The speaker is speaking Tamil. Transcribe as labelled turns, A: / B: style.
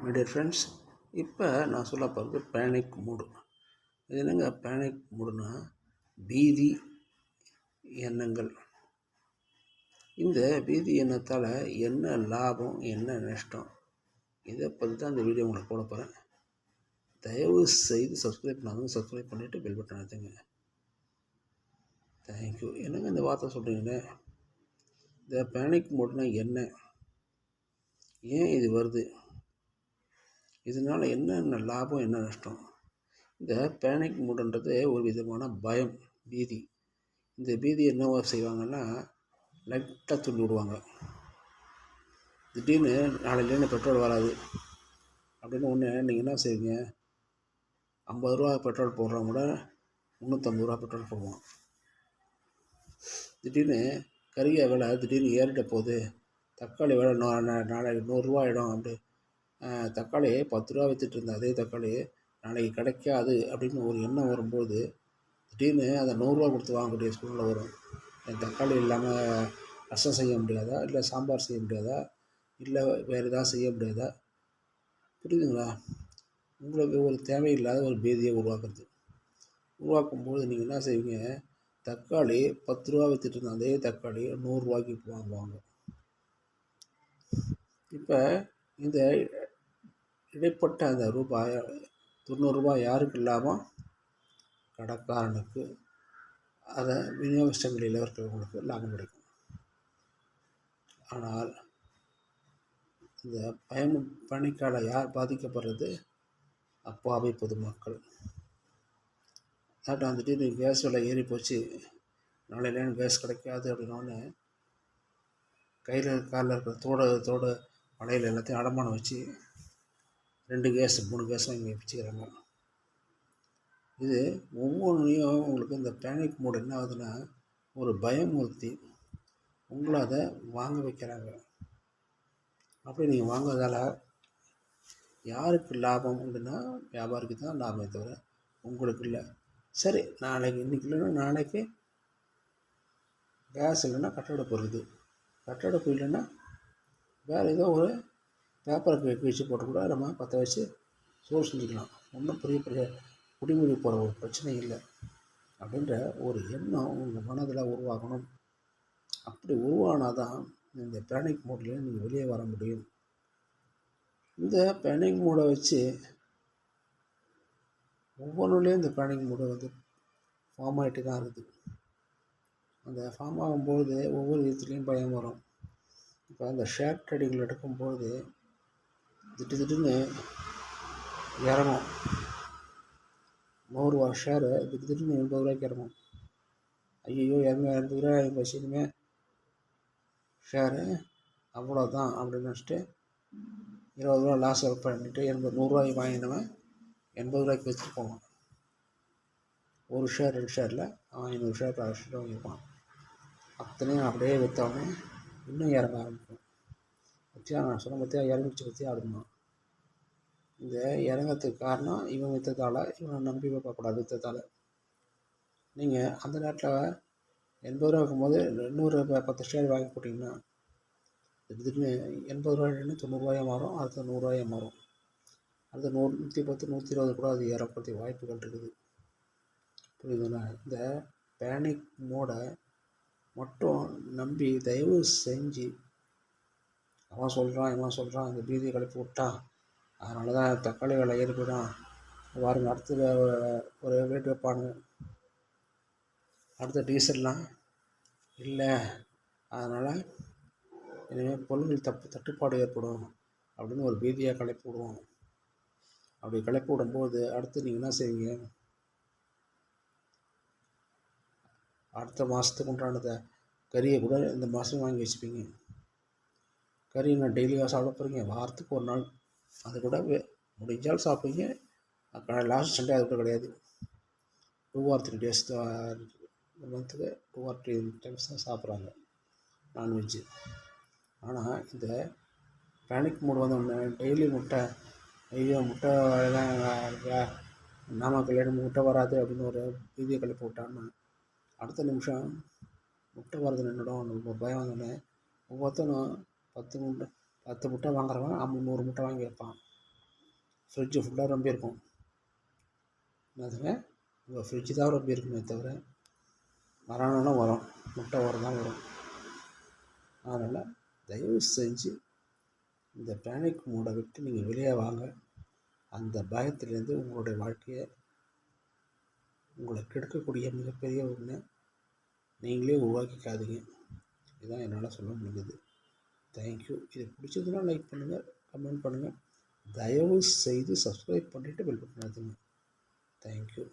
A: மை டியர் ஃப்ரெண்ட்ஸ், இப்போ நான் சொல்ல போகிறது பேனிக் மூடு. இது என்னங்க பேனிக் மூடுனா, பீதி எண்ணங்கள். இந்த பீதி எண்ணத்தால் என்ன லாபம், என்ன நஷ்டம், இதை பற்றி தான் இந்த வீடியோ உங்களுக்கு போட போகிறேன். தயவு செய்து சப்ஸ்கிரைப் பண்ணாதவங்க சப்ஸ்கிரைப் பண்ணிவிட்டு பெல் பட்டன் அழுத்துங்க. தேங்க்யூ. என்னங்க இந்த வார்த்தை சொல்கிறீங்களே, இந்த பேனிக் மூடுனா என்ன, ஏன் இது வருது, இதனால் என்னென்ன லாபம், என்ன நஷ்டம்? இந்த பேனிக் மூடுன்றது ஒரு விதமான பயம், பீதி. இந்த பீதி என்னவோ செய்வாங்கன்னா, லைட்டாக தூண்டி விடுவாங்க. திடீர்னு நாளையிலேருந்து பெட்ரோல் வராது அப்படின்னு ஒன்று நீங்கள் என்ன செய்வீங்க? 50 ரூபா பெட்ரோல் போடுறவங்க கூட 350 ரூபா பெட்ரோல் போடுவோம். திடீர்னு கறியை விலை திடீர்னு ஏறிட்ட போகுது, தக்காளி விலை நாளைக்கு 100 ரூபா ஆகிடும். அப்படி தக்காளி 10 ரூபா விற்றுட்டு இருந்த அதே தக்காளி நாளைக்கு கிடைக்காது அப்படின்னு ஒரு எண்ணம் வரும்போது, திடீர்னு அதை 100 ரூபா கொடுத்து வாங்கக்கூடிய சூழ்நிலை வரும். தக்காளி இல்லாமல் ரசம் செய்ய முடியாதா, இல்லை சாம்பார் செய்ய முடியாதா, இல்லை வேறு ஏதாவது செய்ய முடியாதா? புரியுதுங்களா? உங்களுக்கு ஒரு தேவையில்லாத ஒரு பீதியை உருவாக்கும்போது நீங்கள் என்ன செய்வீங்க? தக்காளி 10 ரூபா விற்றுட்டு இருந்த அதே தக்காளி 100 ரூபாய்க்கு வாங்குவாங்க. இப்போ இந்த இடைப்பட்ட அந்த ரூபாய் 90 ரூபாய் யாருக்கு லாபம்? கடைக்காரனுக்கு. அதை விநியோகஸ்தங்களில் இருக்கிறவங்களுக்கு லாபம் கிடைக்கும். ஆனால் இந்த பனிக்கால யார் பாதிக்கப்படுறது? அப்பாவி பொதுமக்கள். அதாட்டம் வந்துட்டு நீ கேஸ் விலை ஏறி போச்சு, நாளையிலேருந்து கேஸ் கிடைக்காது அப்படின்னோடனே கையில் காலில் இருக்கிற தோடு மலையில் எல்லாத்தையும் அடமானம் வச்சு 2 கேஸ் 3 கேஸ் வாங்கி வச்சுக்கிறாங்க. இது ஒவ்வொன்றையும் உங்களுக்கு இந்த பேனிக் மூடு என்ன ஆகுதுன்னா, ஒரு பயமுறுத்தி உங்களை அதை வாங்க வைக்கிறாங்க. அப்படி நீங்கள் வாங்குறதால யாருக்கு லாபம் அப்படின்னா, வியாபாரிக்கு தான் லாபமே தவிர உங்களுக்கு இல்லை. சரி, நாளைக்கு இன்றைக்கி இல்லைன்னா நாளைக்கு கேஸ் இல்லைன்னா கட்டடப்பு இருக்குது, கட்டடப்பு இல்லைன்னா வேறு ஏதோ ஒரு பேப்பரை வச்சு போட்டு கூட நம்ம பற்ற வச்சு சோறு செஞ்சுக்கலாம். ஒன்றும் பெரிய குடிமொழி போகிற ஒரு பிரச்சனை இல்லை அப்படின்ற ஒரு எண்ணம் உங்கள் மனதில் உருவாகணும். அப்படி உருவானால் தான் இந்த பேனிக் மோட்லேயும் நீங்கள் வெளியே வர முடியும். இந்த பேனிக் மோடை வச்சு ஒவ்வொன்றுலேயும் இந்த பேனிக் மோடை வந்து ஃபார்ம் ஆகிட்டு தான் இருக்குது. அந்த ஃபார்ம் ஆகும்போது ஒவ்வொரு விதத்துலேயும் பயம் வரும். இப்போ அந்த ஷேர் ட்ரேடிங்கில் எடுக்கும்போது திடீர்னு இறங்கும். 100 ரூபா ஷேரு திடீர்னு 80 ரூபாய்க்கு இறங்கும். ஐயோ, 80 ரூபா வச்சுருமே ஷேரு அவ்வளோதான் அப்படின்னு நினச்சிட்டு 20 ரூபா லாஸ் பண்ணிட்டு 100 ரூபாய்க்கு வாங்கினவன் 80 ரூபாய்க்கு வச்சுட்டு போவான். ஒரு ஷேர் 2 ஷேரில் அவன் 500 ஷேர் 1000 ஷேர் வாங்கிப்பான். அத்தனையும் அப்படியே விற்றவனே இன்னும் இறங்க ஆரம்பிக்கும். பற்றியா நான் சொன்ன பற்றியா இறங்கிச்சு பற்றியா அப்படிமா. இந்த இறங்கிறதுக்கு காரணம் இவன் விற்றதால், இவனை நம்பி வைக்கக்கூடாது விற்றதால். நீங்கள் அந்த நேரத்தில் 80 ரூபா இருக்கும்போது 10 ஷேர் வாங்கி போட்டிங்கன்னா திடீர்னு 80 ரூபாயின்னு 90 ரூபாயாக மாறும், அடுத்த 100 ரூபாயாக மாறும், அடுத்த 110 120 கூட அது ஏறப்படுறதுக்கு வாய்ப்புகள் இருக்குது. புரியுதுங்களா? இந்த பேனிக் மோடை மட்டும் நம்பி தயவு செஞ்சு அவன் சொல்கிறான் இவன் சொல்கிறான் இந்த பீதியை கிளப்பி விட்டான், அதனால தான் தக்காளி விலை ஏறி போயிடும், பாருங்க அடுத்த ஒரு ரேட் வைப்பானுங்க, அடுத்த டீசல்லாம் இல்லை, அதனால் இனிமேல் பொருள்கள் தட்டுப்பாடு ஏற்படும் அப்படின்னு ஒரு பீதியாக கிளப்பி விடுவோம். அப்படி கிளப்பி விடும்போது அடுத்து நீங்கள் என்ன செய்வீங்க? அடுத்த மாதத்துக்கு உண்டானதை கறியை கூட இந்த மாதம் வாங்கி வச்சுப்பீங்க. கறி நான் டெய்லியாக சாப்பிட போகிறீங்க, வாரத்துக்கு ஒரு நாள், அது கூட முடிஞ்சால் சாப்பிடுங்க. லாஸ்ட் சண்டே அது கூட கிடையாது. 2 or 3 days மந்த்துக்கு 2 or 3 டைம்ஸ் தான் சாப்பிட்றாங்க நான்வெஜ்ஜு. ஆனால் இந்த பேனிக் மூடு வந்தோடனே டெய்லி முட்டை, ஐயோ முட்டை தான் நாமக்கல் முட்டை வராது அப்படின்னு ஒரு பீதியை கிளப்பி விட்டான்னா அடுத்த நிமிஷம் முட்டை வரது நின்றுடும். நம்ம பயம் வந்தோடனே ஒவ்வொருத்தனும் 10 முட்டை வாங்குறவன் 100 முட்டை வாங்கி வைப்பான். ஃப்ரிட்ஜு ஃபுல்லாக ரொம்பியிருக்கும். என்னதுங்க, உங்கள் ஃப்ரிட்ஜு தான் ரொம்பியிருக்குமே தவிர மரணம்லாம் வரும், முட்டை வர தான் வரும். அதனால் தயவு செஞ்சு இந்த பேனிக் மூடை விட்டு நீங்கள் வெளியே வாங்க. அந்த பயத்துலேருந்து உங்களுடைய வாழ்க்கையை உங்களை கெடுக்கக்கூடிய மிகப்பெரிய ஒன்று நீங்களே உருவாக்கிக்காதீங்க. இதுதான் என்னால் சொல்ல முடியுது. தேங்க்யூ. இது பிடிச்சதுன்னா லைக் பண்ணுங்கள், கமெண்ட் பண்ணுங்கள். தயவு செய்து சப்ஸ்கிரைப் பண்ணிவிட்டு பெல் பட்டன் அழுத்துங்க. தேங்க்யூ.